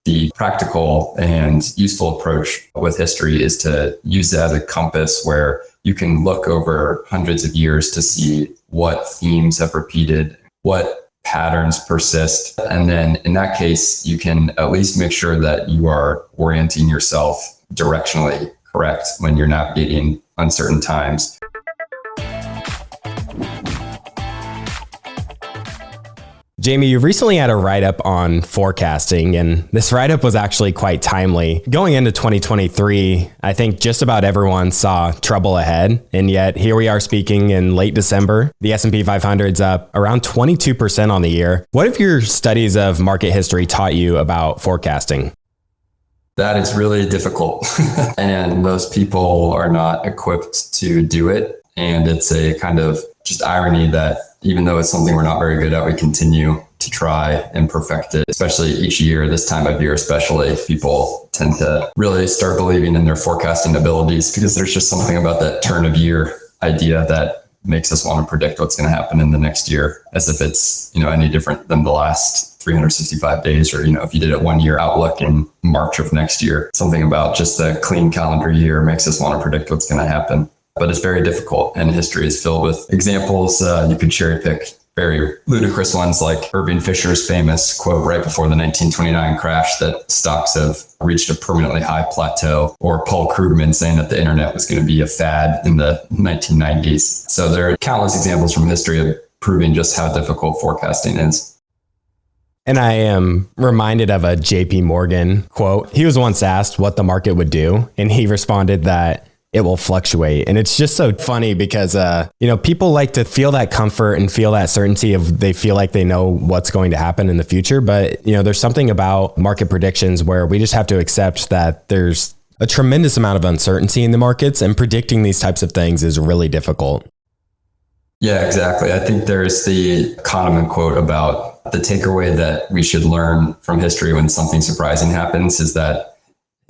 The practical and useful approach with history is to use it as a compass where you can look over hundreds of years to see what themes have repeated, what patterns persist. And then in that case, you can at least make sure that you are orienting yourself directionally correct when you're navigating uncertain times. Jamie, you recently had a write-up on forecasting, and this write-up was actually quite timely. Going into 2023, I think just about everyone saw trouble ahead, and yet here we are speaking in late December. The S&P 500's up around 22% on the year. What have your studies of market history taught you about forecasting? That is really difficult, and most people are not equipped to do it. And it's a kind of just irony that even though it's something we're not very good at, we continue to try and perfect it, especially each year, this time of year especially. People tend to really start believing in their forecasting abilities because there's just something about that turn of year idea that makes us want to predict what's going to happen in the next year, as if it's, any different than the last 365 days, or, if you did a 1 year outlook in March of next year. Something about just the clean calendar year makes us want to predict what's going to happen. But it's very difficult, and history is filled with examples. You could cherry pick very ludicrous ones like Irving Fisher's famous quote right before the 1929 crash that stocks have reached a permanently high plateau, or Paul Krugman saying that the internet was going to be a fad in the 1990s. So there are countless examples from history of proving just how difficult forecasting is. And I am reminded of a JP Morgan quote. He was once asked what the market would do, and he responded that it will fluctuate. And it's just so funny because, people like to feel that comfort and feel that certainty of they feel like they know what's going to happen in the future. But, there's something about market predictions where we just have to accept that there's a tremendous amount of uncertainty in the markets, and predicting these types of things is really difficult. Yeah, exactly. I think there's the Kahneman quote about the takeaway that we should learn from history when something surprising happens is that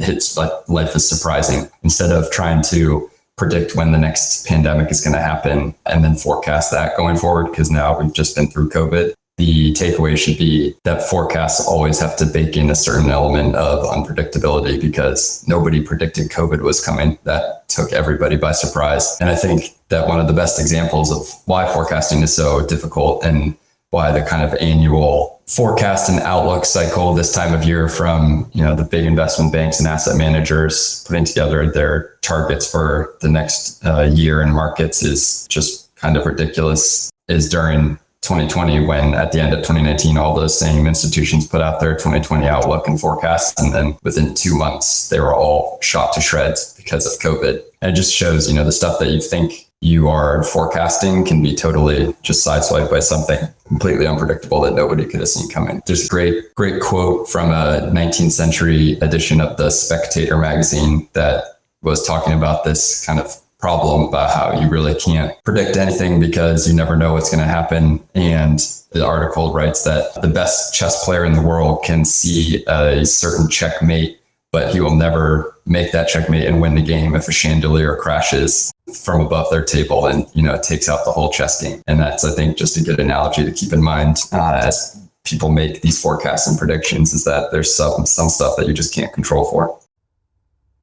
it's like life is surprising. Instead of trying to predict when the next pandemic is going to happen and then forecast that going forward, because now we've just been through COVID, the takeaway should be that forecasts always have to bake in a certain element of unpredictability, because nobody predicted COVID was coming. That took everybody by surprise. And I think that one of the best examples of why forecasting is so difficult, and why the kind of annual forecast and outlook cycle this time of year from, the big investment banks and asset managers putting together their targets for the next year in markets is just kind of ridiculous, is during 2020, when at the end of 2019, all those same institutions put out their 2020 outlook and forecasts. And then within 2 months, they were all shot to shreds because of COVID. And it just shows, the stuff that you think you are forecasting can be totally just sideswiped by something completely unpredictable that nobody could have seen coming. There's a great quote from a 19th century edition of the Spectator magazine that was talking about this kind of problem about how you really can't predict anything because you never know what's going to happen. And the article writes that the best chess player in the world can see a certain checkmate, but he will never make that checkmate and win the game if a chandelier crashes from above their table and, it takes out the whole chess game. And that's, I think, just a good analogy to keep in mind as people make these forecasts and predictions, is that there's some stuff that you just can't control for.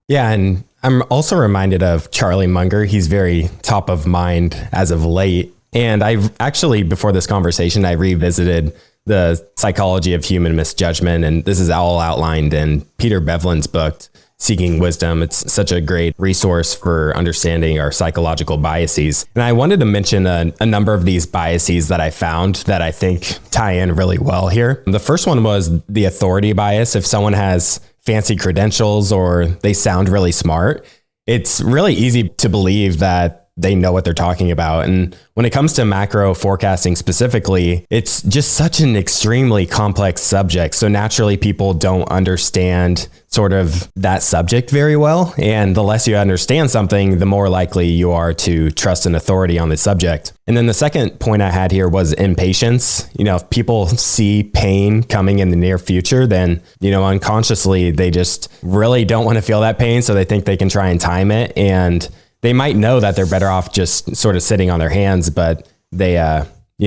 Yeah. And I'm also reminded of Charlie Munger. He's very top of mind as of late. And I've actually, before this conversation, I revisited the psychology of human misjudgment. And this is all outlined in Peter Bevlin's book, Seeking Wisdom. It's such a great resource for understanding our psychological biases. And I wanted to mention a number of these biases that I found that I think tie in really well here. The first one was the authority bias. If someone has fancy credentials or they sound really smart, it's really easy to believe that they know what they're talking about. And when it comes to macro forecasting specifically, it's just such an extremely complex subject. So naturally, people don't understand sort of that subject very well. And the less you understand something, the more likely you are to trust an authority on the subject. And then the second point I had here was impatience. If people see pain coming in the near future, then, unconsciously, they just really don't want to feel that pain. So they think they can try and time it. And they might know that they're better off just sort of sitting on their hands, but they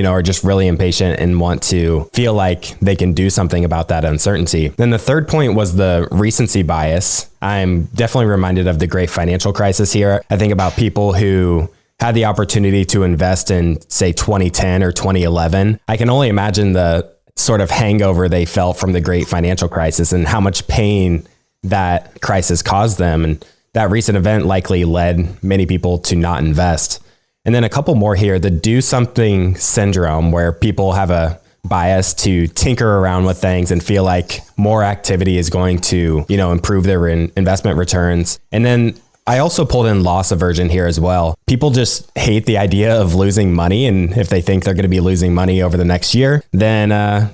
are just really impatient and want to feel like they can do something about that uncertainty. Then the third point was the recency bias. I'm definitely reminded of the great financial crisis here. I think about people who had the opportunity to invest in, say, 2010 or 2011. I can only imagine the sort of hangover they felt from the great financial crisis and how much pain that crisis caused them. And that recent event likely led many people to not invest. And then a couple more here, the do something syndrome, where people have a bias to tinker around with things and feel like more activity is going to, improve their investment returns. And then I also pulled in loss aversion here as well. People just hate the idea of losing money. And if they think they're going to be losing money over the next year, then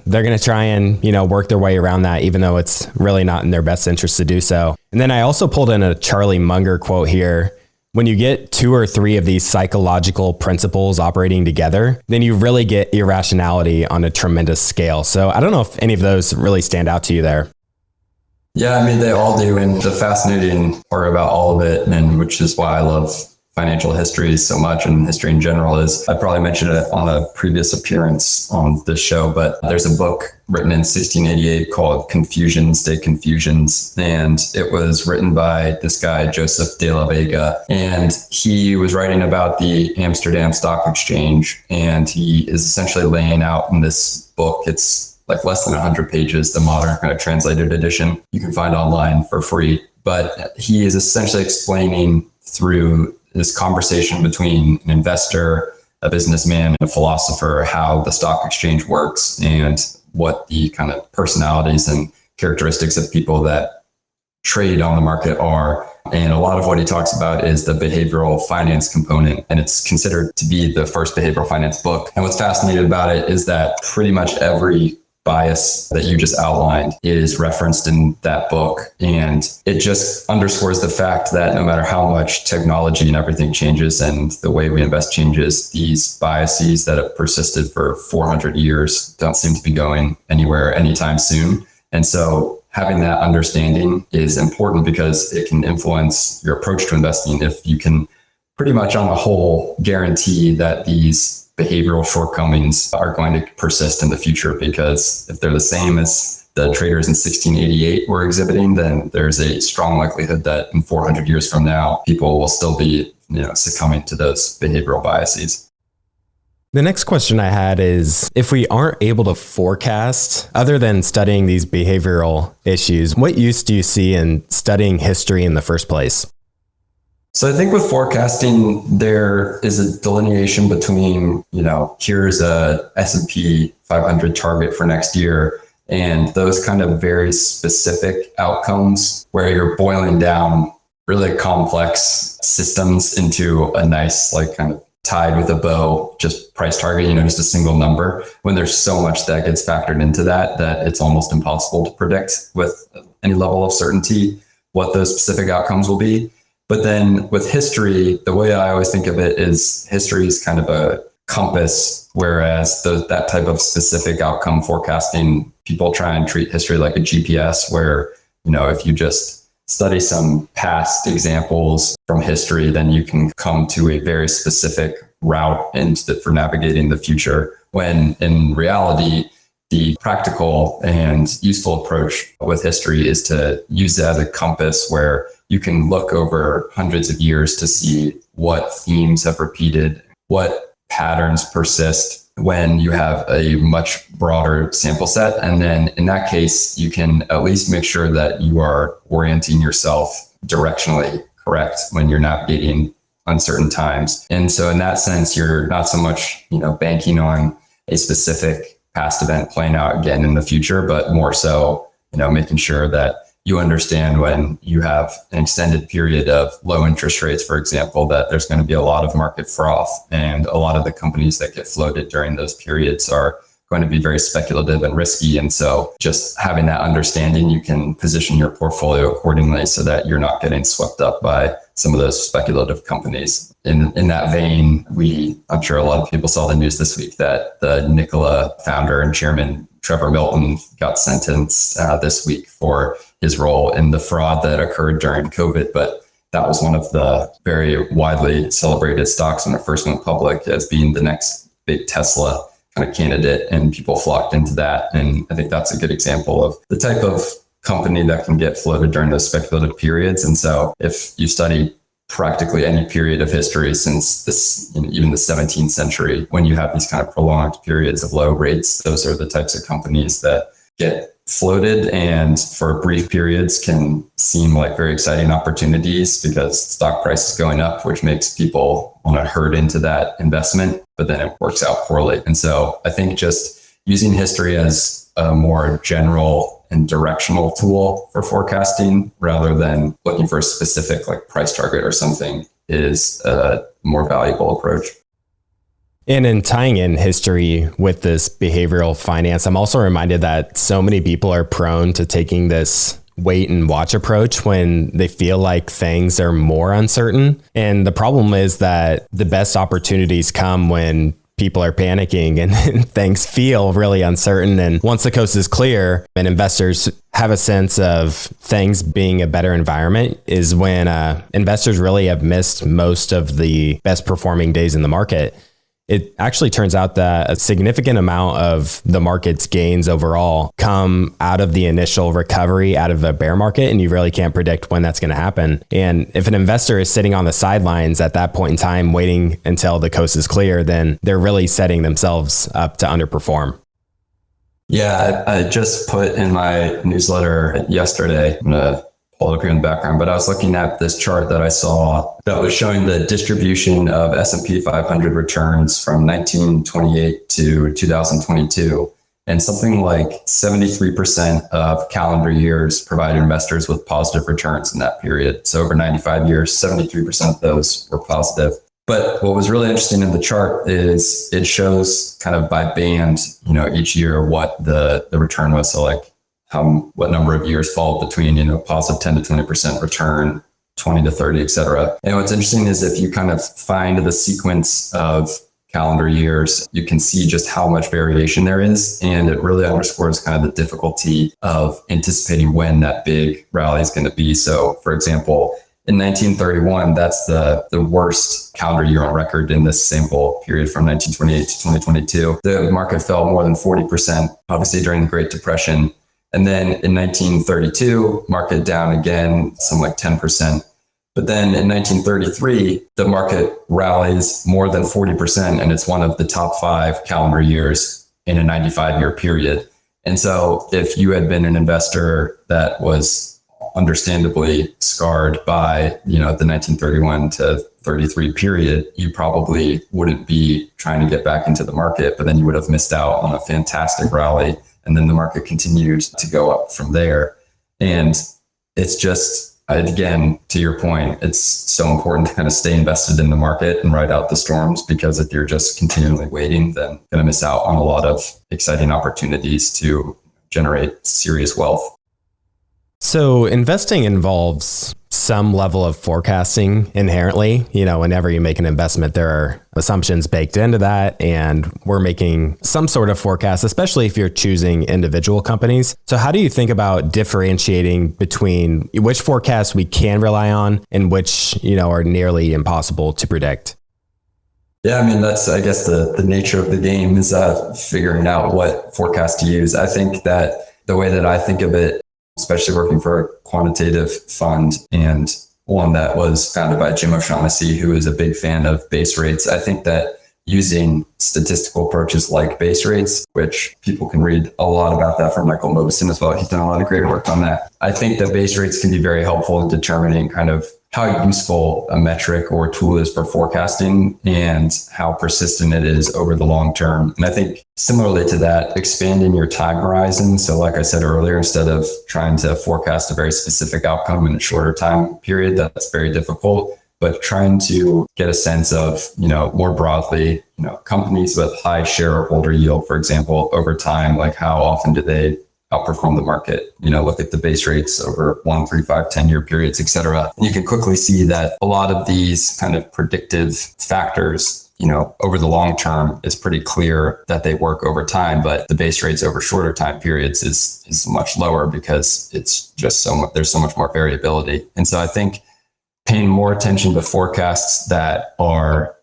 they're going to try and, work their way around that, even though it's really not in their best interest to do so. And then I also pulled in a Charlie Munger quote here. When you get 2 or 3 of these psychological principles operating together, then you really get irrationality on a tremendous scale. So I don't know if any of those really stand out to you there. Yeah, I mean, they all do. And the fascinating part about all of it, and which is why I love financial history so much and history in general, is I probably mentioned it on a previous appearance on this show, but there's a book written in 1688 called Confusions de Confusions. And it was written by this guy, Joseph de la Vega. And he was writing about the Amsterdam Stock Exchange. And he is essentially laying out in this book, it's like less than 100 pages, the modern kind of translated edition you can find online for free. But he is essentially explaining through this conversation between an investor, a businessman, and a philosopher how the stock exchange works and what the kind of personalities and characteristics of people that trade on the market are. And a lot of what he talks about is the behavioral finance component, and it's considered to be the first behavioral finance book. And what's fascinating about it is that pretty much every bias that you just outlined is referenced in that book. And it just underscores the fact that no matter how much technology and everything changes and the way we invest changes, these biases that have persisted for 400 years don't seem to be going anywhere anytime soon. And so having that understanding is important because it can influence your approach to investing. If you can pretty much on the whole guarantee that these behavioral shortcomings are going to persist in the future, because if they're the same as the traders in 1688 were exhibiting, then there's a strong likelihood that in 400 years from now, people will still be, succumbing to those behavioral biases. The next question I had is, if we aren't able to forecast, other than studying these behavioral issues, what use do you see in studying history in the first place? So I think with forecasting, there is a delineation between, here's a S&P 500 target for next year, and those kind of very specific outcomes where you're boiling down really complex systems into a nice, kind of tied with a bow, just price target, just a single number, when there's so much that gets factored into that it's almost impossible to predict with any level of certainty what those specific outcomes will be. But then with history, the way I always think of it is history is kind of a compass, whereas that type of specific outcome forecasting, people try and treat history like a GPS, where, if you just study some past examples from history, then you can come to a very specific route for navigating the future. When in reality, the practical and useful approach with history is to use it as a compass where you can look over hundreds of years to see what themes have repeated, what patterns persist when you have a much broader sample set. And then in that case, you can at least make sure that you are orienting yourself directionally correct when you're navigating uncertain times. And so in that sense, you're not so much, banking on a specific past event playing out again in the future, but more so, making sure that you understand when you have an extended period of low interest rates, for example, that there's going to be a lot of market froth, and a lot of the companies that get floated during those periods are going to be very speculative and risky. And so just having that understanding, you can position your portfolio accordingly so that you're not getting swept up by some of those speculative companies. In that vein, I'm sure a lot of people saw the news this week that the Nikola founder and chairman, Trevor Milton, got sentenced this week for his role in the fraud that occurred during COVID. But that was one of the very widely celebrated stocks when it first went public as being the next big Tesla kind of candidate, and people flocked into that. And I think that's a good example of the type of company that can get floated during those speculative periods. And so if you study practically any period of history since this, even the 17th century, when you have these kind of prolonged periods of low rates, those are the types of companies that get floated and for brief periods can seem like very exciting opportunities because stock price is going up, which makes people want to herd into that investment, but then it works out poorly. And so I think just using history as a more general and directional tool for forecasting rather than looking for a specific like price target or something is a more valuable approach. And in tying in history with this behavioral finance, I'm also reminded that so many people are prone to taking this wait and watch approach when they feel like things are more uncertain. And the problem is that the best opportunities come when people are panicking and things feel really uncertain. And once the coast is clear and investors have a sense of things being a better environment is when investors really have missed most of the best performing days in the market. It actually turns out that a significant amount of the market's gains overall come out of the initial recovery out of a bear market, and you really can't predict when that's going to happen. And if an investor is sitting on the sidelines at that point in time, waiting until the coast is clear, then they're really setting themselves up to underperform. Yeah, I just put in my newsletter yesterday, I'm going to pull it up here in the background, but I was looking at this chart that I saw that was showing the distribution of S&P 500 returns from 1928 to 2022. And something like 73% of calendar years provided investors with positive returns in that period. So over 95 years, 73% of those were positive. But what was really interesting in the chart is it shows kind of by band, each year what the return was. So like what number of years fall between, positive 10 to 20% return, 20 to 30, et cetera. And what's interesting is if you kind of find the sequence of calendar years, you can see just how much variation there is. And it really underscores kind of the difficulty of anticipating when that big rally is going to be. So for example, in 1931, that's the worst calendar year on record in this sample period from 1928 to 2022. The market fell more than 40%, obviously during the Great Depression. And then in 1932, market down again, some like 10%. But then in 1933, the market rallies more than 40%, and it's one of the top 5 calendar years in a 95-year period. And so if you had been an investor that was understandably scarred by, the 1931 to 33 period, you probably wouldn't be trying to get back into the market, but then you would have missed out on a fantastic rally. And then the market continued to go up from there. And it's just, again, to your point, it's so important to kind of stay invested in the market and ride out the storms, because if you're just continually waiting, then you're going to miss out on a lot of exciting opportunities to generate serious wealth. So investing involves some level of forecasting inherently. Whenever you make an investment, there are assumptions baked into that, and we're making some sort of forecast, especially if you're choosing individual companies. So how do you think about differentiating between which forecasts we can rely on and which, are nearly impossible to predict? Yeah, that's, I guess, the nature of the game is figuring out what forecast to use. I think that the way that I think of it, especially working for a quantitative fund and one that was founded by Jim O'Shaughnessy, who is a big fan of base rates. I think that using statistical approaches like base rates, which people can read a lot about that from Michael Mauboussin as well. He's done a lot of great work on that. I think that base rates can be very helpful in determining kind of how useful a metric or tool is for forecasting and how persistent it is over the long term. And I think similarly to that, expanding your time horizon. So like I said earlier, instead of trying to forecast a very specific outcome in a shorter time period, that's very difficult. But trying to get a sense of, more broadly, companies with high shareholder yield, for example, over time, like how often do they outperform the market? Look at the base rates over 1, 3, 5, 10-year periods, et cetera. You can quickly see that a lot of these kind of predictive factors, over the long term is pretty clear that they work over time, but the base rates over shorter time periods is much lower because it's just there's so much more variability. And so I think paying more attention to forecasts that are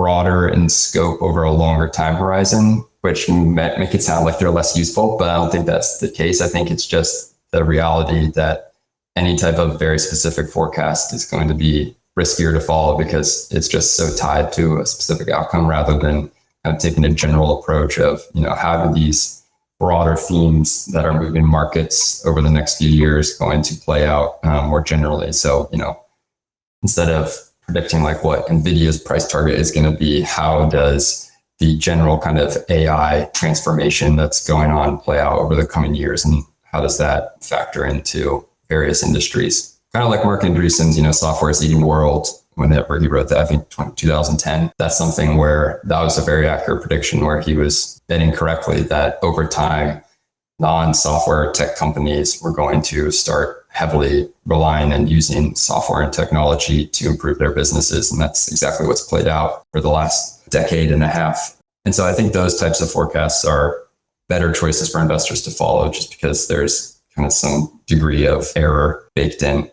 broader in scope over a longer time horizon, which make it sound like they're less useful, but I don't think that's the case. I think it's just the reality that any type of very specific forecast is going to be riskier to follow because it's just so tied to a specific outcome rather than kind of taking a general approach of, how do these broader themes that are moving markets over the next few years going to play out more generally. So, instead of predicting like what NVIDIA's price target is going to be, how does the general kind of AI transformation that's going on play out over the coming years? And how does that factor into various industries? Kind of like Mark Andreessen's, software is eating world. Whenever he wrote that, I think 2010, that's something where that was a very accurate prediction where he was betting correctly that over time, non-software tech companies were going to start heavily relying and using software and technology to improve their businesses. And that's exactly what's played out for the last decade and a half. And so I think those types of forecasts are better choices for investors to follow just because there's kind of some degree of error baked in.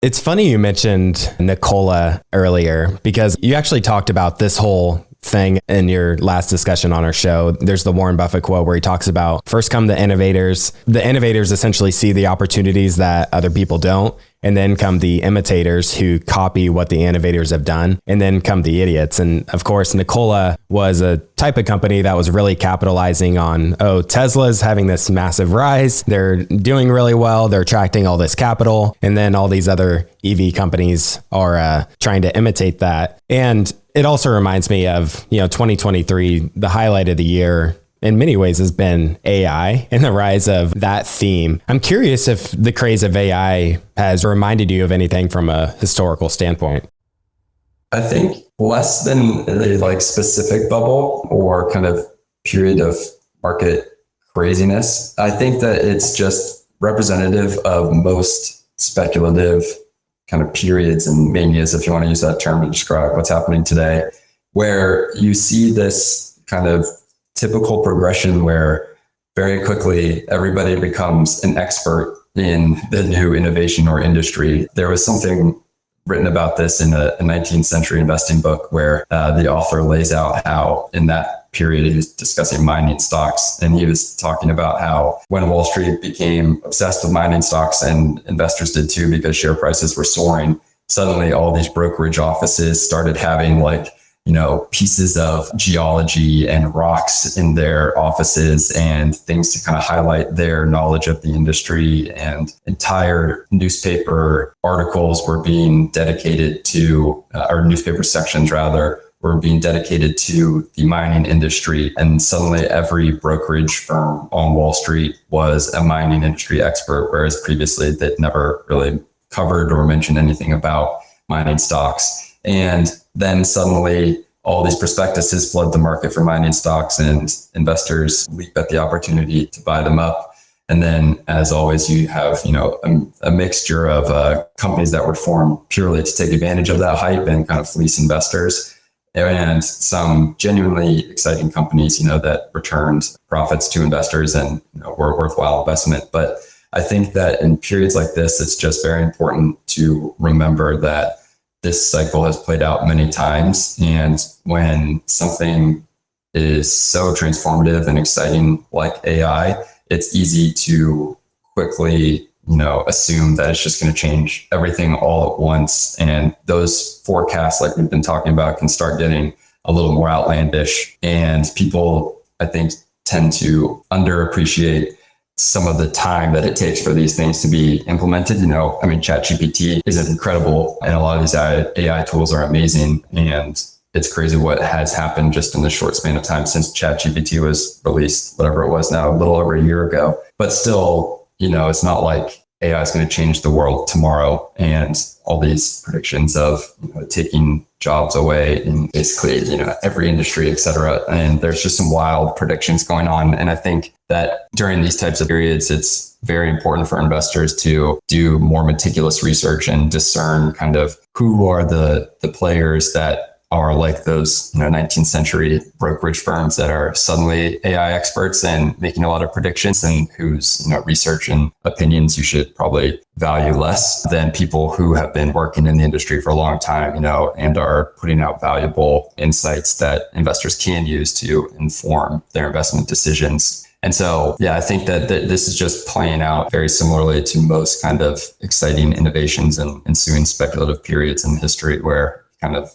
It's funny you mentioned Nikola earlier because you actually talked about this whole thing in your last discussion on our show. There's the Warren Buffett quote where he talks about first come the innovators. The innovators essentially see the opportunities that other people don't. And then come the imitators who copy what the innovators have done. And then come the idiots. And of course, Nikola was a type of company that was really capitalizing on, Tesla's having this massive rise. They're doing really well. They're attracting all this capital. And then all these other EV companies are trying to imitate that. And it also reminds me of, 2023, the highlight of the year in many ways has been AI and the rise of that theme. I'm curious if the craze of AI has reminded you of anything from a historical standpoint. I think less than a specific bubble or kind of period of market craziness. I think that it's just representative of most speculative kind of periods and manias, if you want to use that term to describe what's happening today, where you see this kind of typical progression where very quickly everybody becomes an expert in the new innovation or industry. There was something written about this in a 19th century investing book where the author lays out how in that period he was discussing mining stocks, and he was talking about how when Wall Street became obsessed with mining stocks, and investors did too because share prices were soaring, suddenly all these brokerage offices started having pieces of geology and rocks in their offices and things to kind of highlight their knowledge of the industry, and entire newspaper articles were being dedicated to, or newspaper sections rather, were being dedicated to the mining industry. And suddenly every brokerage firm on Wall Street was a mining industry expert, whereas previously they'd never really covered or mentioned anything about mining stocks. And then suddenly all these prospectuses flood the market for mining stocks and investors leap at the opportunity to buy them up. And then, as always, you have, a mixture of companies that were formed purely to take advantage of that hype and kind of fleece investors, and some genuinely exciting companies, that returned profits to investors and were a worthwhile investment. But I think that in periods like this, it's just very important to remember that this cycle has played out many times. And when something is so transformative and exciting like AI, it's easy to quickly, assume that it's just going to change everything all at once. And those forecasts, like we've been talking about, can start getting a little more outlandish. And people, I think, tend to underappreciate some of the time that it takes for these things to be implemented. ChatGPT is incredible, and a lot of these AI tools are amazing. And it's crazy what has happened just in the short span of time since ChatGPT was released, whatever it was now, a little over a year ago. But still, it's not like AI is going to change the world tomorrow, and all these predictions of taking jobs away in basically every industry, et cetera. And there's just some wild predictions going on. And I think that during these types of periods, it's very important for investors to do more meticulous research and discern kind of who are the players that are like those 19th century brokerage firms that are suddenly AI experts and making a lot of predictions, and whose research and opinions you should probably value less than people who have been working in the industry for a long time, and are putting out valuable insights that investors can use to inform their investment decisions. And so, yeah, I think that this is just playing out very similarly to most kind of exciting innovations and ensuing speculative periods in history, where kind of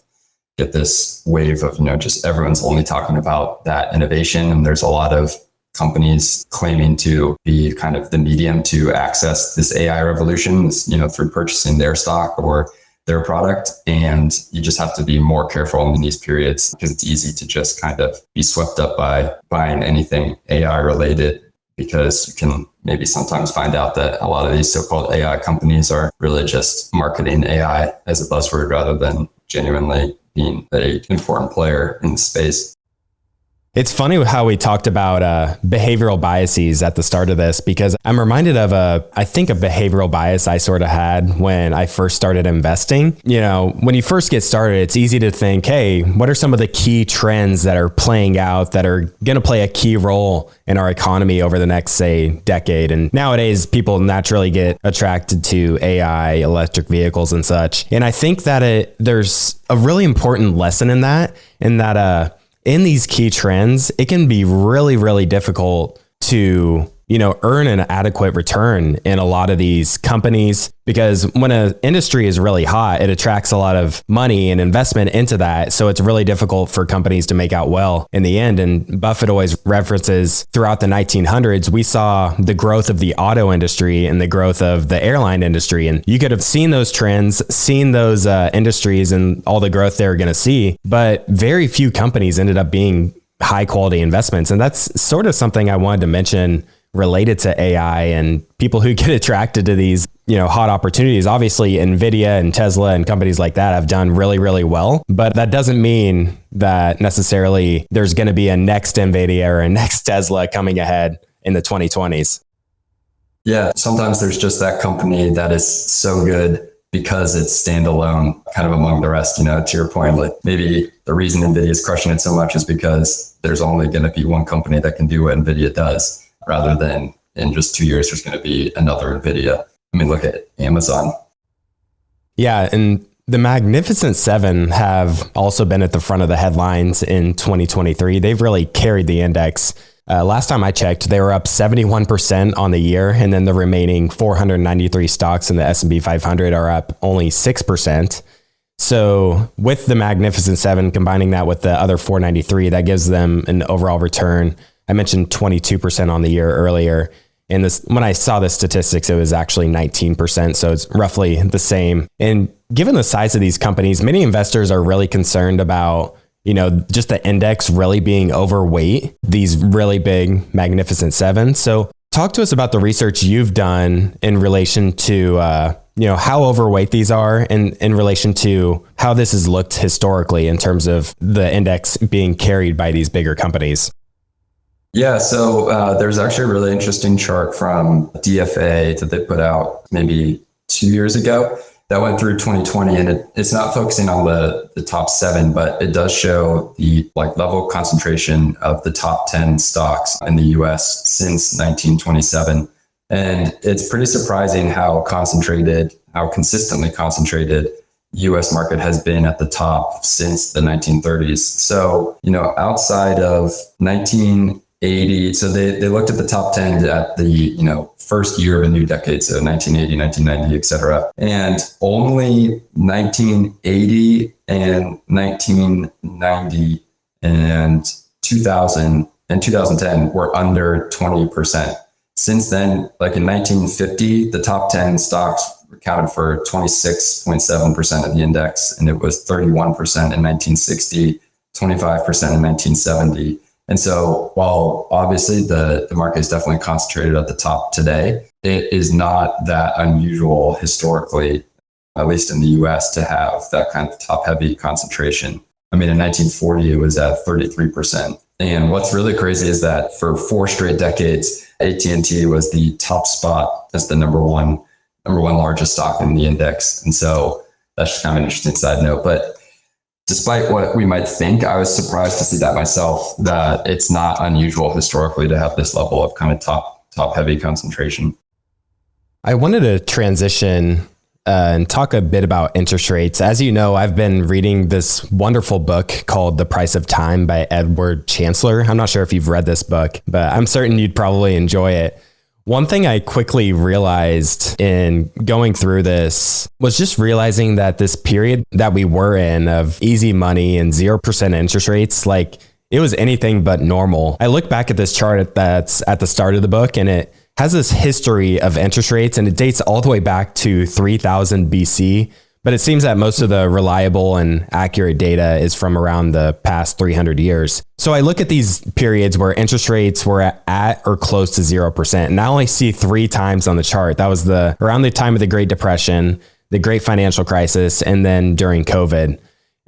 get this wave of, just everyone's only talking about that innovation. And there's a lot of companies claiming to be kind of the medium to access this AI revolution, through purchasing their stock or their product. And you just have to be more careful in these periods, because it's easy to just kind of be swept up by buying anything AI related, because you can maybe sometimes find out that a lot of these so-called AI companies are really just marketing AI as a buzzword rather than genuinely being an important player in the space. It's funny how we talked about behavioral biases at the start of this, because I'm reminded of a behavioral bias I sort of had when I first started investing. When you first get started, it's easy to think, hey, what are some of the key trends that are playing out that are going to play a key role in our economy over the next, say, decade? And nowadays, people naturally get attracted to AI, electric vehicles and such. And I think that there's a really important lesson in that, in these key trends, it can be really, really difficult to, earn an adequate return in a lot of these companies, because when an industry is really hot, it attracts a lot of money and investment into that. So it's really difficult for companies to make out well in the end. And Buffett always references throughout the 1900s, we saw the growth of the auto industry and the growth of the airline industry. And you could have seen those trends, seen those industries and all the growth they were going to see. But very few companies ended up being high quality investments. And that's sort of something I wanted to mention related to AI and people who get attracted to these, hot opportunities. Obviously, Nvidia and Tesla and companies like that have done really, really well, but that doesn't mean that necessarily there's going to be a next Nvidia or a next Tesla coming ahead in the 2020s. Yeah, sometimes there's just that company that is so good because it's standalone kind of among the rest, to your point, like maybe the reason Nvidia is crushing it so much is because there's only going to be one company that can do what Nvidia does, rather than in just 2 years, there's going to be another Nvidia. I mean, look at Amazon. Yeah. And the Magnificent Seven have also been at the front of the headlines in 2023. They've really carried the index. Last time I checked, they were up 71% on the year. And then the remaining 493 stocks in the S&P 500 are up only 6%. So with the Magnificent Seven, combining that with the other 493, that gives them an overall return. I mentioned 22% on the year earlier. And when I saw the statistics, it was actually 19%. So it's roughly the same. And given the size of these companies, many investors are really concerned about, just the index really being overweight, these really big Magnificent Seven. So talk to us about the research you've done in relation to, how overweight these are and in relation to how this has looked historically in terms of the index being carried by these bigger companies. Yeah, so there's actually a really interesting chart from DFA that they put out maybe 2 years ago that went through 2020, and it's not focusing on the top seven, but it does show the level of concentration of the top 10 stocks in the US since 1927. And it's pretty surprising how consistently concentrated US market has been at the top since the 1930s. So, outside of 1980, so they looked at the top 10 at the, first year of a new decade. So 1980, 1990, et cetera. And only 1980 and 1990 and 2000 and 2010 were under 20%. Since then, like in 1950, the top 10 stocks accounted for 26.7% of the index, and it was 31% in 1960, 25% in 1970. And so while obviously the market is definitely concentrated at the top today, it is not that unusual historically, at least in the US, to have that kind of top heavy concentration. I mean, in 1940, it was at 33%. And what's really crazy is that for 4 straight decades, AT&T was the top spot as the number one largest stock in the index. And so that's just kind of an interesting side note. But despite what we might think, I was surprised to see that myself, that it's not unusual historically to have this level of kind of top heavy concentration. I wanted to transition and talk a bit about interest rates. As you know, I've been reading this wonderful book called The Price of Time by Edward Chancellor. I'm not sure if you've read this book, but I'm certain you'd probably enjoy it. One thing I quickly realized in going through this was just realizing that this period that we were in of easy money and 0% interest rates, like it was anything but normal. I look back at this chart that's at the start of the book, and it has this history of interest rates, and it dates all the way back to 3000 BC. But it seems that most of the reliable and accurate data is from around the past 300 years. So I look at these periods where interest rates were at or close to 0%. And I only see 3 times on the chart. That was around the time of the Great Depression, the Great Financial Crisis, and then during COVID.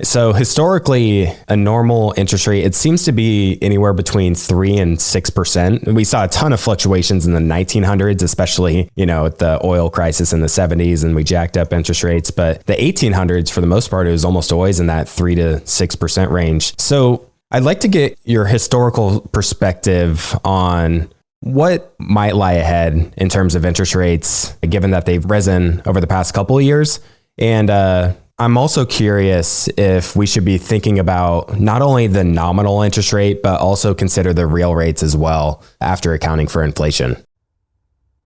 So historically, a normal interest rate, it seems to be anywhere between 3 and 6%. We saw a ton of fluctuations in the 1900s, especially, with the oil crisis in the 70s, and we jacked up interest rates. But the 1800s, for the most part, it was almost always in that 3 to 6% range. So I'd like to get your historical perspective on what might lie ahead in terms of interest rates, given that they've risen over the past couple of years. And, I'm also curious if we should be thinking about not only the nominal interest rate, but also consider the real rates as well after accounting for inflation.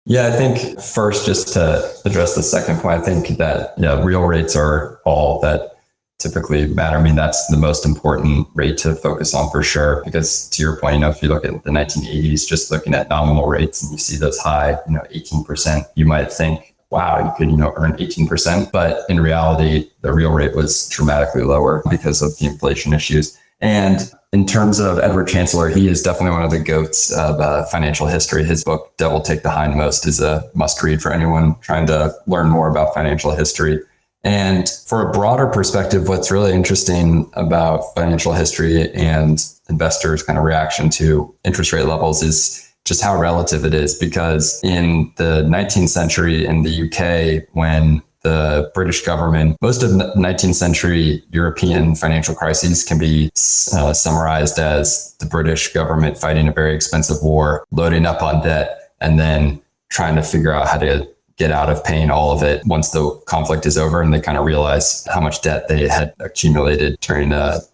Yeah, I think first, just to address the second point, I think that real rates are all that typically matter. I mean, that's the most important rate to focus on for sure, because to your point, if you look at the 1980s, just looking at nominal rates and you see those high, 18%, you might think, wow, you could, earn 18%. But in reality, the real rate was dramatically lower because of the inflation issues. And in terms of Edward Chancellor, he is definitely one of the goats of financial history. His book, Devil Take the Hindmost, is a must read for anyone trying to learn more about financial history. And for a broader perspective, what's really interesting about financial history and investors' kind of reaction to interest rate levels is just how relative it is, because in the 19th century in the UK, when the British government, most of the 19th century European financial crises can be summarized as the British government fighting a very expensive war, loading up on debt, and then trying to figure out how to get out of paying all of it once the conflict is over. And they kind of realize how much debt they had accumulated during the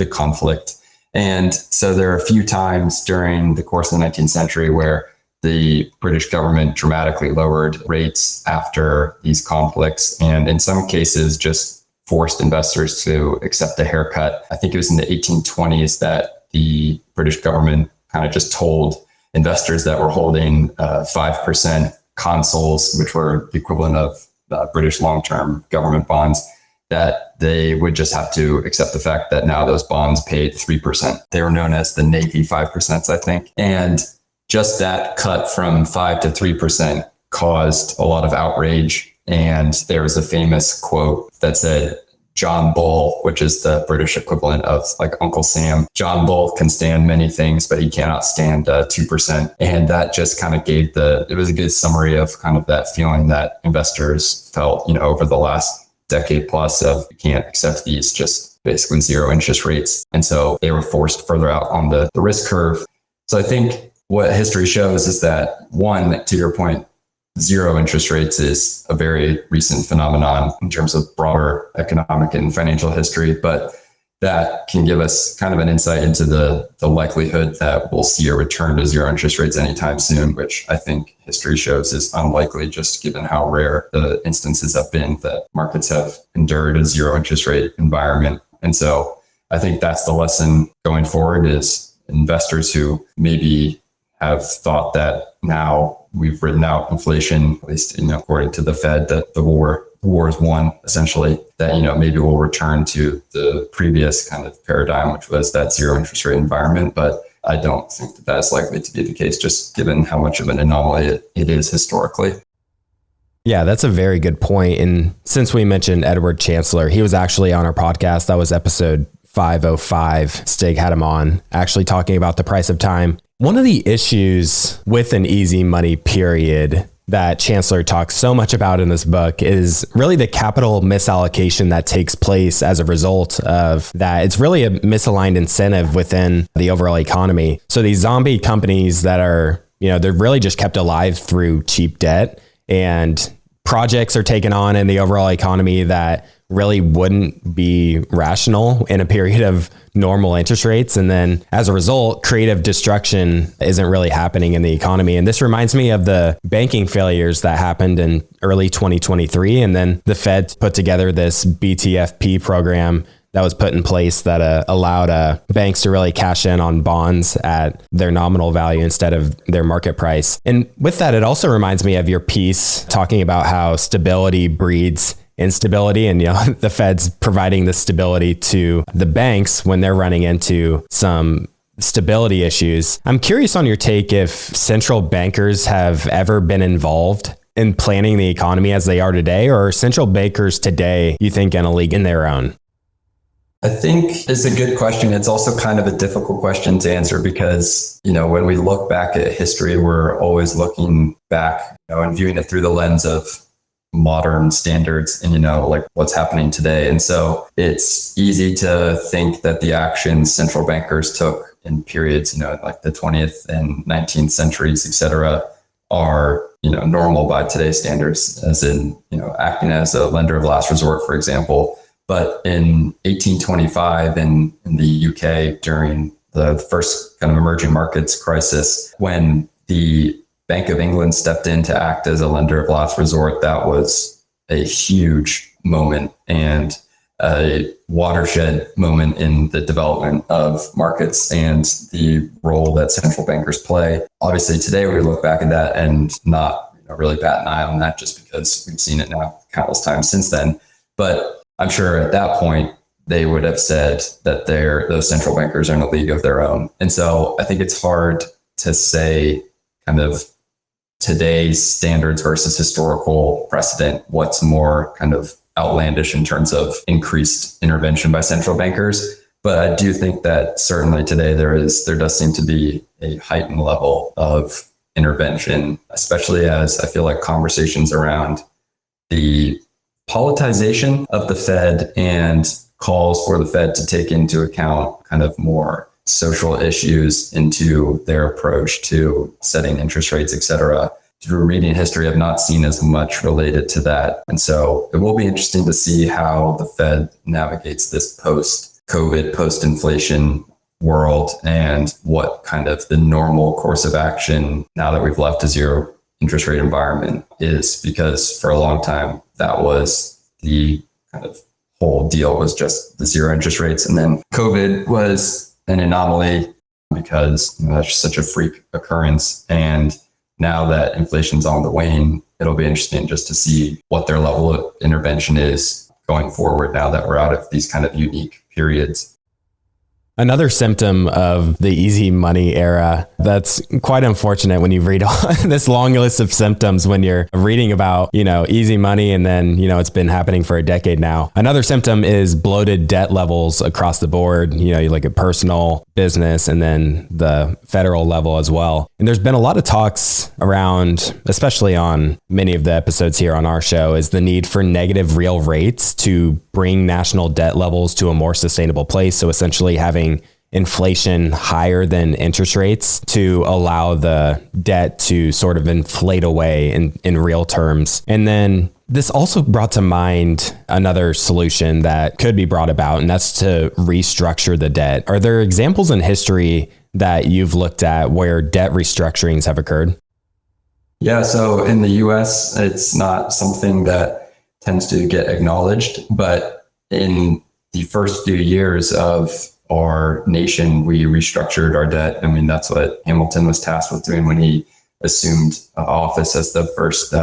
conflict. And so there are a few times during the course of the 19th century where the British government dramatically lowered rates after these conflicts, and in some cases just forced investors to accept a haircut. I think it was in the 1820s that the British government kind of just told investors that were holding 5% consols, which were the equivalent of British long-term government bonds, that they would just have to accept the fact that now those bonds paid 3%. They were known as the Navy 5%, I think. And just that cut from 5 to 3% caused a lot of outrage. And there was a famous quote that said, John Bull, which is the British equivalent of like Uncle Sam, John Bull can stand many things, but he cannot stand 2%. And that just kind of gave it was a good summary of kind of that feeling that investors felt, over the last decade plus of you can't accept these just basically zero interest rates. And so they were forced further out on the risk curve. So I think what history shows is that, one, to your point, zero interest rates is a very recent phenomenon in terms of broader economic and financial history, but that can give us kind of an insight into the likelihood that we'll see a return to zero interest rates anytime soon, which I think history shows is unlikely, just given how rare the instances have been that markets have endured a zero interest rate environment. And so I think that's the lesson going forward, is investors who maybe have thought that now we've ridden out inflation, at least according to the Fed, that the war is won, essentially, that maybe we'll return to the previous kind of paradigm, which was that zero interest rate environment. But I don't think that that's likely to be the case, just given how much of an anomaly it is historically. Yeah, that's a very good point. And since we mentioned Edward Chancellor, he was actually on our podcast. That was episode 505. Stig had him on, actually talking about the price of time. One of the issues with an easy money period that Chancellor talks so much about in this book is really the capital misallocation that takes place as a result of that. It's really a misaligned incentive within the overall economy. So these zombie companies that are, they're really just kept alive through cheap debt, and projects are taken on in the overall economy that really wouldn't be rational in a period of normal interest rates. And then as a result, creative destruction isn't really happening in the economy. And this reminds me of the banking failures that happened in early 2023. And then the Fed put together this BTFP program that was put in place that allowed banks to really cash in on bonds at their nominal value instead of their market price. And with that, it also reminds me of your piece talking about how stability breeds instability, and the Fed's providing the stability to the banks when they're running into some stability issues. I'm curious on your take if central bankers have ever been involved in planning the economy as they are today, or are central bankers today, you think, in a league in their own? I think it's a good question. It's also kind of a difficult question to answer because, when we look back at history, we're always looking back, and viewing it through the lens of modern standards and, like what's happening today. And so it's easy to think that the actions central bankers took in periods, like the 20th and 19th centuries, et cetera, are, normal by today's standards, as in, acting as a lender of last resort, for example. But in 1825 in the UK, during the first kind of emerging markets crisis, when the Bank of England stepped in to act as a lender of last resort, that was a huge moment and a watershed moment in the development of markets and the role that central bankers play. Obviously, today we look back at that and not really bat an eye on that, just because we've seen it now countless times since then. But I'm sure at that point, they would have said that those central bankers are in a league of their own. And so I think it's hard to say kind of today's standards versus historical precedent, what's more kind of outlandish in terms of increased intervention by central bankers. But I do think that certainly today there does seem to be a heightened level of intervention, especially as I feel like conversations around the politicization of the Fed and calls for the Fed to take into account kind of more social issues into their approach to setting interest rates, et cetera. Through reading history, I've not seen as much related to that. And so it will be interesting to see how the Fed navigates this post-COVID, post-inflation world, and what kind of the normal course of action now that we've left a zero interest rate environment is, because for a long time, that was the kind of whole deal, was just the zero interest rates. And then COVID was an anomaly because that's just such a freak occurrence. And now that inflation's on the wane, it'll be interesting just to see what their level of intervention is going forward now that we're out of these kind of unique periods. Another symptom of the easy money era that's quite unfortunate when you read this long list of symptoms when you're reading about, easy money, and then, it's been happening for a decade now. Another symptom is bloated debt levels across the board. You look at personal, business, and then the federal level as well. And there's been a lot of talks around, especially on many of the episodes here on our show, is the need for negative real rates to bring national debt levels to a more sustainable place. So essentially having inflation higher than interest rates to allow the debt to sort of inflate away in real terms. And then this also brought to mind another solution that could be brought about, and that's to restructure the debt. Are there examples in history that you've looked at where debt restructurings have occurred? Yeah, so in the US, it's not something that tends to get acknowledged, but in the first few years of our nation, we restructured our debt. I mean, that's what Hamilton was tasked with doing when he assumed office as the first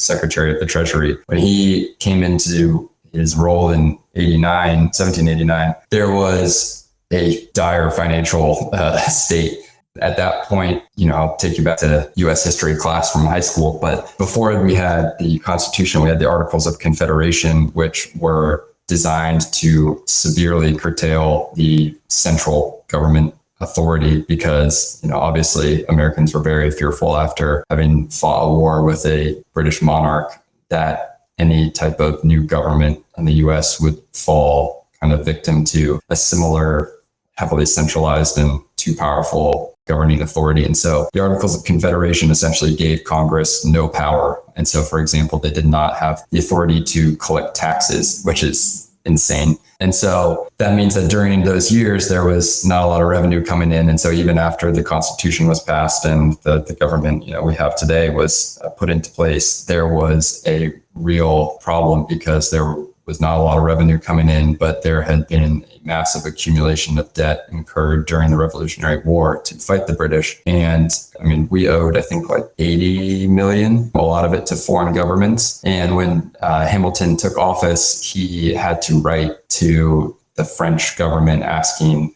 Secretary of the Treasury. When he came into his role in 1789, there was a dire financial state. At that point, I'll take you back to U.S. history class from high school. But before we had the Constitution, we had the Articles of Confederation, which were designed to severely curtail the central government authority because, obviously Americans were very fearful after having fought a war with a British monarch that any type of new government in the US would fall kind of victim to a similar heavily centralized and too powerful governing authority. And so the Articles of Confederation essentially gave Congress no power. And so, for example, they did not have the authority to collect taxes, which is insane. And so that means that during those years, there was not a lot of revenue coming in. And so even after the Constitution was passed and the government, we have today was put into place, there was a real problem because there was not a lot of revenue coming in, but there had been a massive accumulation of debt incurred during the Revolutionary War to fight the British. And we owed, I think, like 80 million, a lot of it to foreign governments. And when Hamilton took office, he had to write to the French government asking,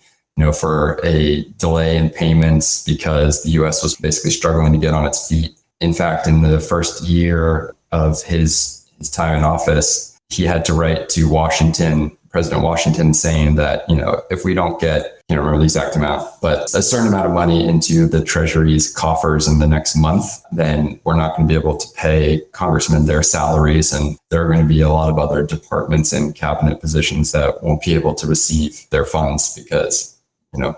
for a delay in payments because the US was basically struggling to get on its feet. In fact, in the first year of his time in office, he had to write to President Washington, saying that, if we don't get, I can't remember the exact amount, but a certain amount of money into the Treasury's coffers in the next month, then we're not going to be able to pay congressmen their salaries. And there are going to be a lot of other departments and cabinet positions that won't be able to receive their funds because,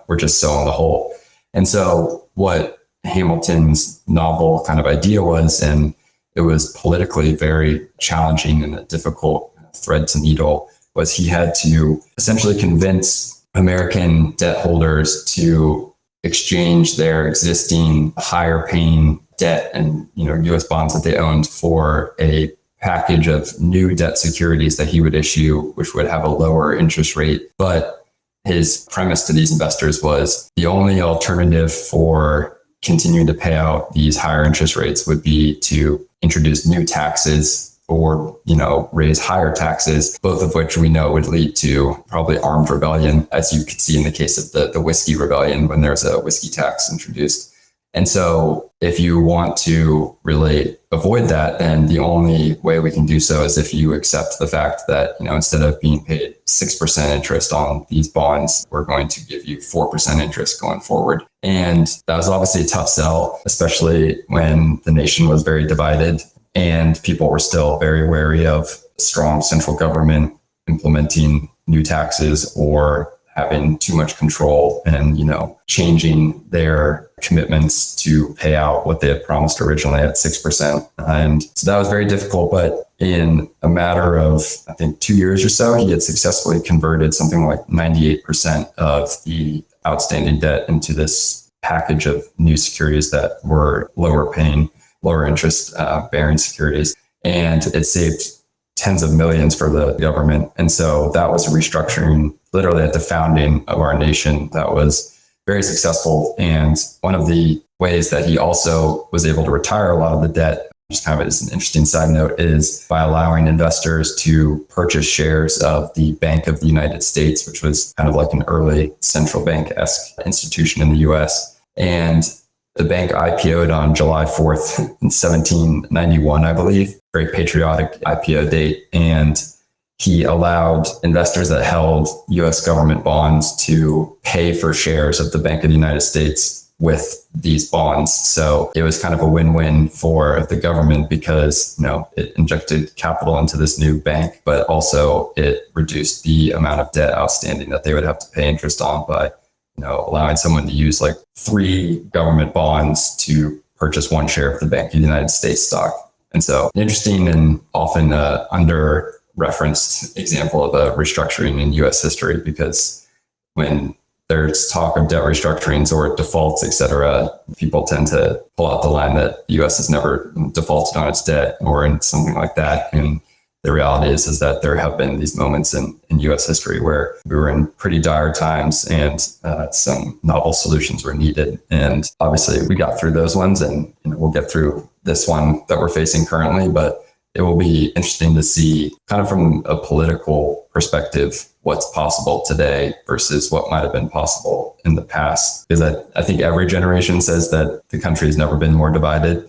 we're just so in the hole. And so what Hamilton's novel kind of idea was, and it was politically very challenging and a difficult thread to needle, was he had to essentially convince American debt holders to exchange their existing higher paying debt and, US bonds that they owned for a package of new debt securities that he would issue, which would have a lower interest rate. But his premise to these investors was the only alternative for continuing to pay out these higher interest rates would be to introduce new taxes or, raise higher taxes, both of which we know would lead to probably armed rebellion, as you could see in the case of the whiskey rebellion when there's a whiskey tax introduced. And so if you want to really avoid that, then the only way we can do so is if you accept the fact that, instead of being paid 6% interest on these bonds, we're going to give you 4% interest going forward. And that was obviously a tough sell, especially when the nation was very divided and people were still very wary of strong central government implementing new taxes or having too much control and, changing their commitments to pay out what they had promised originally at 6%. And so that was very difficult. But in a matter of, I think, 2 years or so, he had successfully converted something like 98% of the outstanding debt into this package of new securities that were lower interest bearing securities. And it saved tens of millions for the government. And so that was a restructuring literally at the founding of our nation that was very successful. And one of the ways that he also was able to retire a lot of the debt, just kind of as an interesting side note, is by allowing investors to purchase shares of the Bank of the United States, which was kind of like an early central bank-esque institution in the US. And the bank IPO'd on July 4th in 1791, I believe, very patriotic IPO date. And he allowed investors that held US government bonds to pay for shares of the Bank of the United States with these bonds. So it was kind of a win-win for the government because, it injected capital into this new bank, but also it reduced the amount of debt outstanding that they would have to pay interest on by allowing someone to use like 3 government bonds to purchase 1 share of the Bank of the United States stock. And so an interesting and often under-referenced example of a restructuring in US history, because when there's talk of debt restructurings or defaults, et cetera, people tend to pull out the line that the US has never defaulted on its debt or in something like that. And the reality is that there have been these moments in US history where we were in pretty dire times and some novel solutions were needed. And obviously we got through those ones and we'll get through this one that we're facing currently, but it will be interesting to see kind of from a political perspective, what's possible today versus what might have been possible in the past. Because I think every generation says that the country has never been more divided,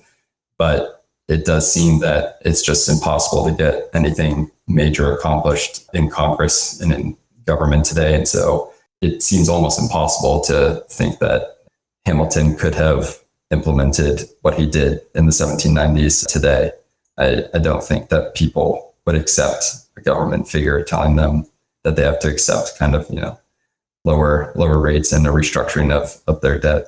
but it does seem that it's just impossible to get anything major accomplished in Congress and in government today. And so it seems almost impossible to think that Hamilton could have implemented what he did in the 1790s today. I don't think that people would accept a government figure telling them that they have to accept kind of, lower rates and a restructuring of their debt.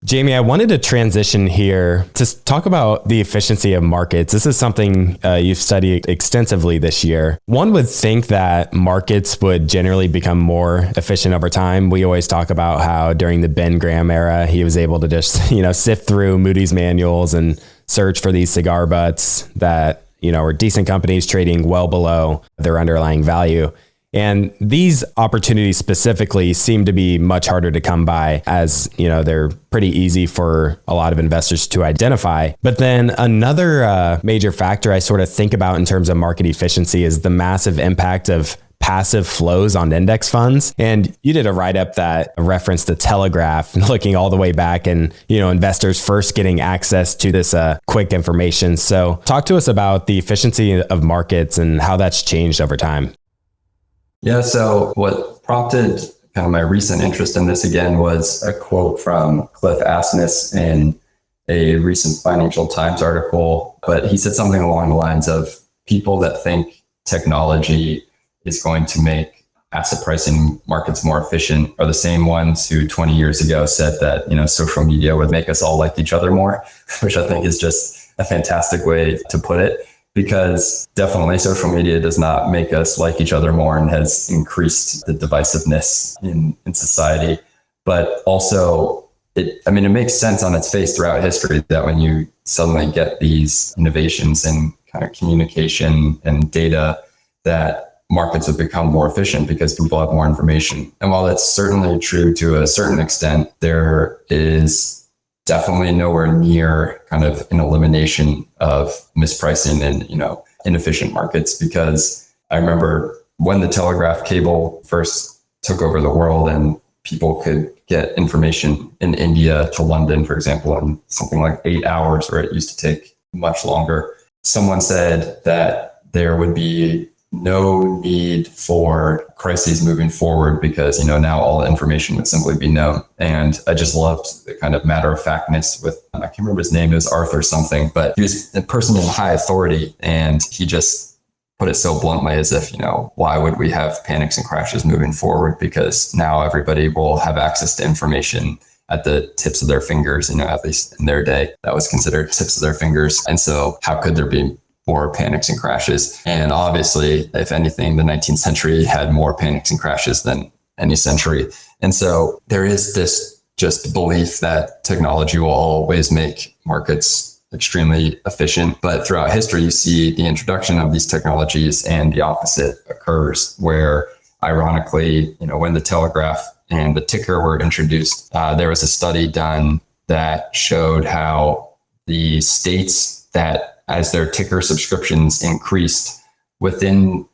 Jamie, I wanted to transition here to talk about the efficiency of markets. This is something you've studied extensively this year. One would think that markets would generally become more efficient over time. We always talk about how during the Ben Graham era, he was able to just, sift through Moody's manuals and search for these cigar butts that, are decent companies trading well below their underlying value. And these opportunities specifically seem to be much harder to come by, as they're pretty easy for a lot of investors to identify. But then another major factor I sort of think about in terms of market efficiency is the massive impact of passive flows on index funds. And you did a write-up that referenced the Telegraph, looking all the way back and, investors first getting access to this quick information. So talk to us about the efficiency of markets and how that's changed over time. Yeah, so what prompted kind of my recent interest in this again was a quote from Cliff Asness in a recent Financial Times article. But he said something along the lines of, people that think technology is going to make asset pricing markets more efficient are the same ones who 20 years ago said that, social media would make us all like each other more, which I think is just a fantastic way to put it. Because definitely social media does not make us like each other more and has increased the divisiveness in society. But also, it makes sense on its face throughout history that when you suddenly get these innovations in kind of communication and data, that markets have become more efficient because people have more information. And while that's certainly true to a certain extent, there is definitely nowhere near kind of an elimination of mispricing and, inefficient markets. Because I remember when the telegraph cable first took over the world and people could get information in India to London, for example, in something like 8 hours, where it used to take much longer. Someone said that there would be no need for crises moving forward because, now all the information would simply be known. And I just loved the kind of matter of factness with, I can't remember his name, it was Arthur something, but he was a person in high authority. And he just put it so bluntly as if, why would we have panics and crashes moving forward? Because now everybody will have access to information at the tips of their fingers, at least in their day, that was considered tips of their fingers. And so how could there be more panics and crashes? And obviously, if anything, the 19th century had more panics and crashes than any century. And so there is this just belief that technology will always make markets extremely efficient. But throughout history, you see the introduction of these technologies and the opposite occurs, where ironically, when the telegraph and the ticker were introduced, there was a study done that showed how the states that, as their ticker subscriptions increased within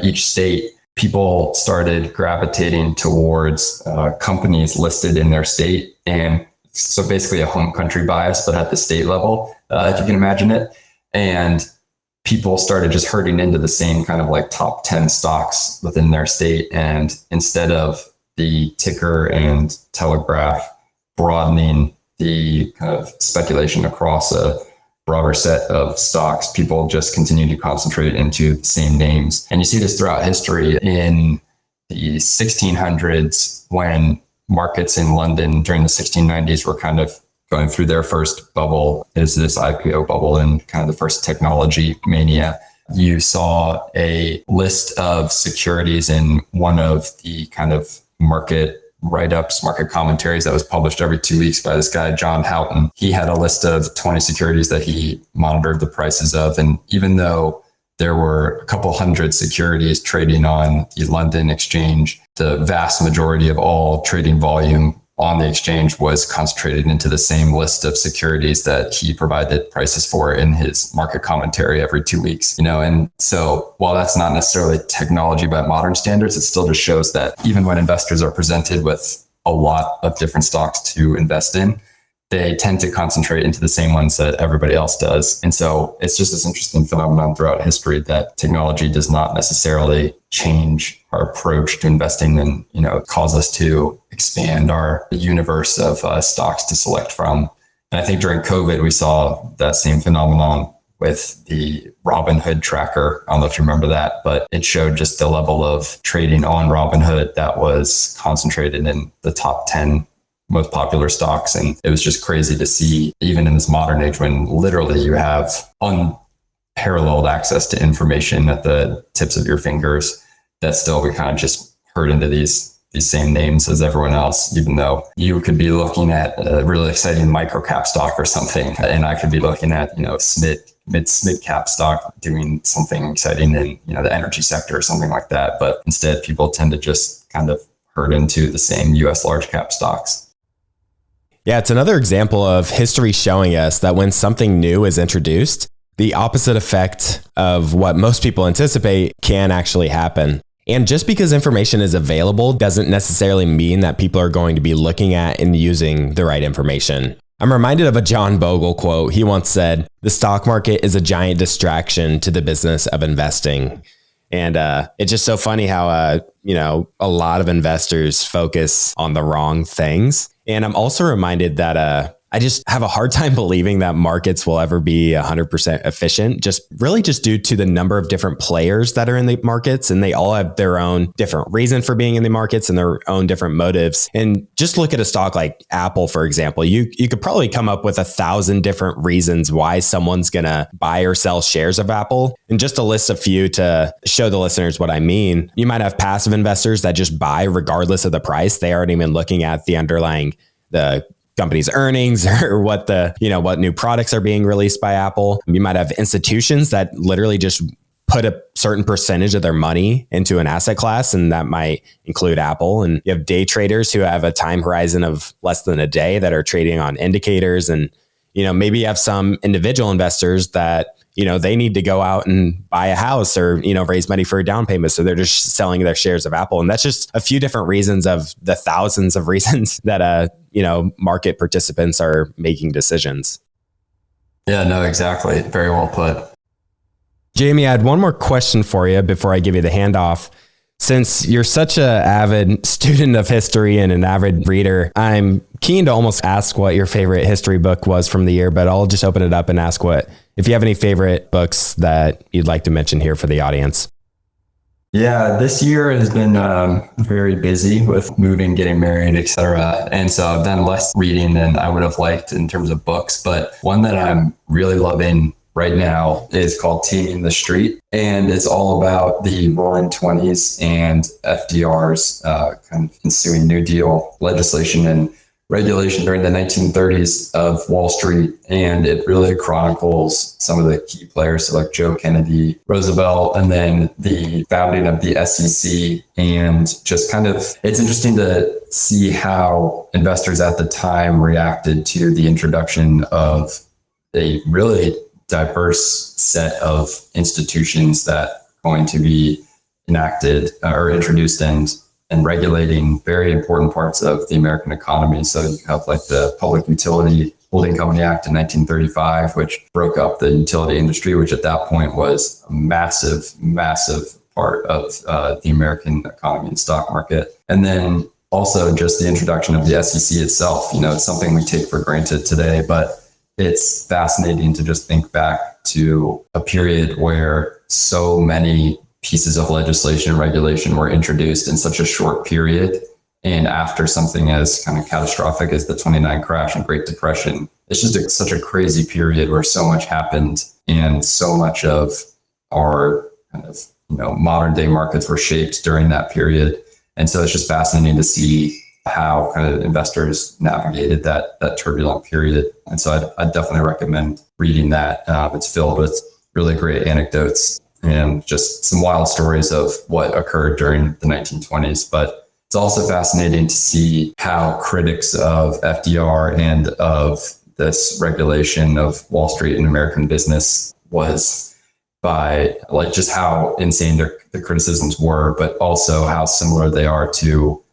each state, people started gravitating towards companies listed in their state. And so basically a home country bias, but at the state level, if you can imagine it. And people started just herding into the same kind of like top 10 stocks within their state. And instead of the ticker and telegraph broadening the kind of speculation across a broader set of stocks, people just continue to concentrate into the same names. And you see this throughout history. In the 1600s, when markets in London during the 1690s were kind of going through their first bubble, is this IPO bubble and kind of the first technology mania, you saw a list of securities in one of the kind of market write-ups, market commentaries that was published every 2 weeks by this guy, John Houghton. He had a list of 20 securities that he monitored the prices of. And even though there were a couple hundred securities trading on the London exchange, the vast majority of all trading volume on the exchange was concentrated into the same list of securities that he provided prices for in his market commentary every 2 weeks. And so while that's not necessarily technology by modern standards, it still just shows that even when investors are presented with a lot of different stocks to invest in, they tend to concentrate into the same ones that everybody else does. And so it's just this interesting phenomenon throughout history that technology does not necessarily change our approach to investing and, cause us to expand our universe of stocks to select from. And I think during COVID, we saw that same phenomenon with the Robinhood tracker. I don't know if you remember that, but it showed just the level of trading on Robinhood that was concentrated in the top 10 most popular stocks. And it was just crazy to see, even in this modern age, when literally you have unparalleled access to information at the tips of your fingers, that still we kind of just herd into these same names as everyone else, even though you could be looking at a really exciting microcap stock or something, and I could be looking at, mid cap stock doing something exciting in, the energy sector or something like that. But instead, people tend to just kind of herd into the same US large cap stocks. Yeah, it's another example of history showing us that when something new is introduced, the opposite effect of what most people anticipate can actually happen. And just because information is available doesn't necessarily mean that people are going to be looking at and using the right information. I'm reminded of a John Bogle quote. He once said, "The stock market is a giant distraction to the business of investing." And it's just so funny how, a lot of investors focus on the wrong things. And I'm also reminded that I just have a hard time believing that markets will ever be 100% efficient, just due to the number of different players that are in the markets. And they all have their own different reason for being in the markets and their own different motives. And just look at a stock like Apple, for example. You could probably come up with 1,000 different reasons why someone's going to buy or sell shares of Apple. And just to list a few to show the listeners what I mean, you might have passive investors that just buy regardless of the price. They aren't even looking at the underlying, the company's earnings or what new products are being released by Apple. You might have institutions that literally just put a certain percentage of their money into an asset class, and that might include Apple. And you have day traders who have a time horizon of less than a day that are trading on indicators. And, maybe you have some individual investors that, they need to go out and buy a house or, raise money for a down payment. So they're just selling their shares of Apple. And that's just a few different reasons of the thousands of reasons that, market participants are making decisions. Yeah, no, exactly. Very well put. Jamie, I had one more question for you before I give you the handoff. Since you're such an avid student of history and an avid reader, I'm keen to almost ask what your favorite history book was from the year, but I'll just open it up and ask if you have any favorite books that you'd like to mention here for the audience. Yeah, this year has been very busy with moving, getting married, etc. And so I've done less reading than I would have liked in terms of books. But one that I'm really loving right now is called Taming the Street. And it's all about the Roaring '20s and FDR's kind of ensuing New Deal legislation and regulation during the 1930s of Wall Street. And it really chronicles some of the key players, so like Joe Kennedy, Roosevelt, and then the founding of the SEC. And just kind of, it's interesting to see how investors at the time reacted to the introduction of a really diverse set of institutions that are going to be enacted or introduced and regulating very important parts of the American economy. So you have like the Public Utility Holding Company Act in 1935, which broke up the utility industry, which at that point was a massive, massive part of the American economy and stock market. And then also just the introduction of the SEC itself. It's something we take for granted today, but it's fascinating to just think back to a period where so many pieces of legislation and regulation were introduced in such a short period. And after something as kind of catastrophic as the '29 crash and Great Depression, it's just such a crazy period where so much happened and so much of our kind of, modern day markets were shaped during that period. And so it's just fascinating to see how kind of investors navigated that turbulent period. And so I'd definitely recommend reading that. It's filled with really great anecdotes and just some wild stories of what occurred during the 1920s. But it's also fascinating to see how critics of FDR and of this regulation of Wall Street and American business was by like just how insane the criticisms were, but also how similar they are to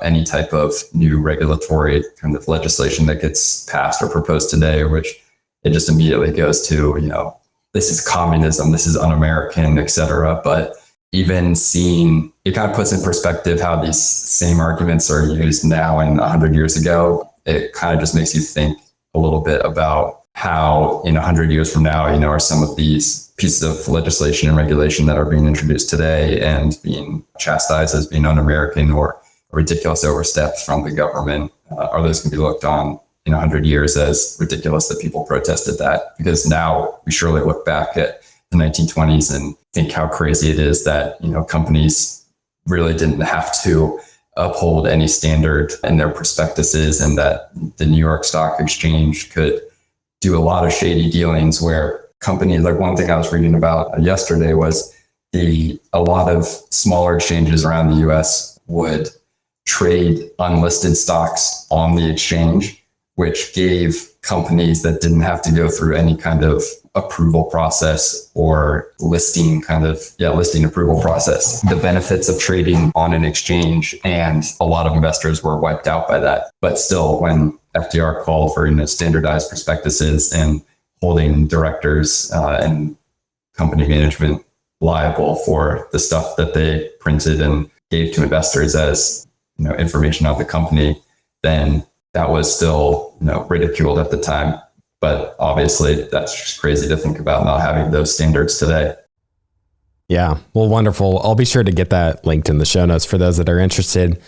any type of new regulatory kind of legislation that gets passed or proposed today, which it just immediately goes to, this is communism, this is un-American, et cetera. But even seeing, it kind of puts in perspective how these same arguments are used now and 100 years ago. It kind of just makes you think a little bit about how in 100 years from now, are some of these pieces of legislation and regulation that are being introduced today and being chastised as being un-American or ridiculous oversteps from the government, are those going to be looked on in 100 years as ridiculous that people protested that? Because now we surely look back at the 1920s and think how crazy it is that, companies really didn't have to uphold any standard in their prospectuses, and that the New York Stock Exchange could do a lot of shady dealings where companies, like one thing I was reading about yesterday was a lot of smaller exchanges around the US would trade unlisted stocks on the exchange, which gave companies that didn't have to go through any kind of approval process or listing approval process, the benefits of trading on an exchange. And a lot of investors were wiped out by that. But still, when FDR called for standardized prospectuses and holding directors and company management liable for the stuff that they printed and gave to investors as information of the company, then that was still ridiculed at the time. But obviously, that's just crazy to think about not having those standards today. Yeah, well, wonderful. I'll be sure to get that linked in the show notes for those that are interested.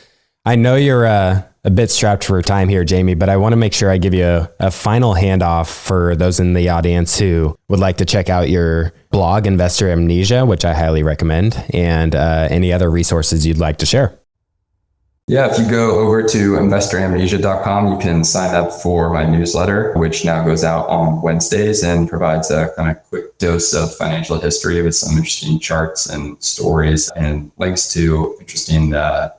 I know you're a bit strapped for time here, Jamie, but I want to make sure I give you a final handoff for those in the audience who would like to check out your blog, Investor Amnesia, which I highly recommend, and any other resources you'd like to share. Yeah, if you go over to investoramnesia.com, you can sign up for my newsletter, which now goes out on Wednesdays and provides a kind of quick dose of financial history with some interesting charts and stories and links to interesting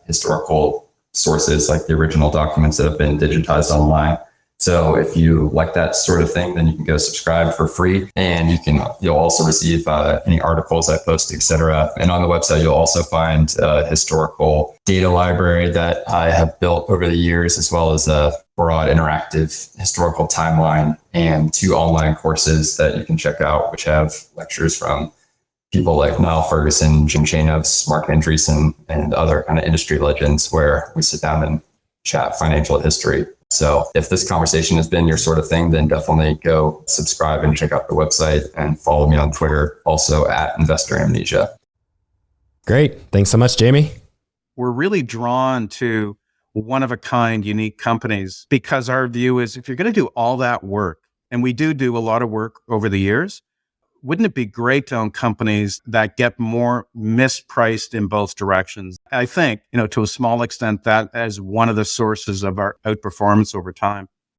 historical sources like the original documents that have been digitized online. So if you like that sort of thing, then you can go subscribe for free, and you'll also receive any articles I post, etc. And on the website, you'll also find a historical data library that I have built over the years, as well as a broad interactive historical timeline and 2 online courses that you can check out, which have lectures from people like Niall Ferguson, Jim Chanos, Mark Andreessen, and other kind of industry legends, where we sit down and chat financial history. So if this conversation has been your sort of thing, then definitely go subscribe and check out the website, and follow me on Twitter, also at Investor Amnesia. Great. Thanks so much, Jamie. We're really drawn to one-of-a-kind, unique companies because our view is if you're going to do all that work, and we do a lot of work over the years, wouldn't it be great to own companies that get more mispriced in both directions? I think, to a small extent, that is one of the sources of our outperformance over time.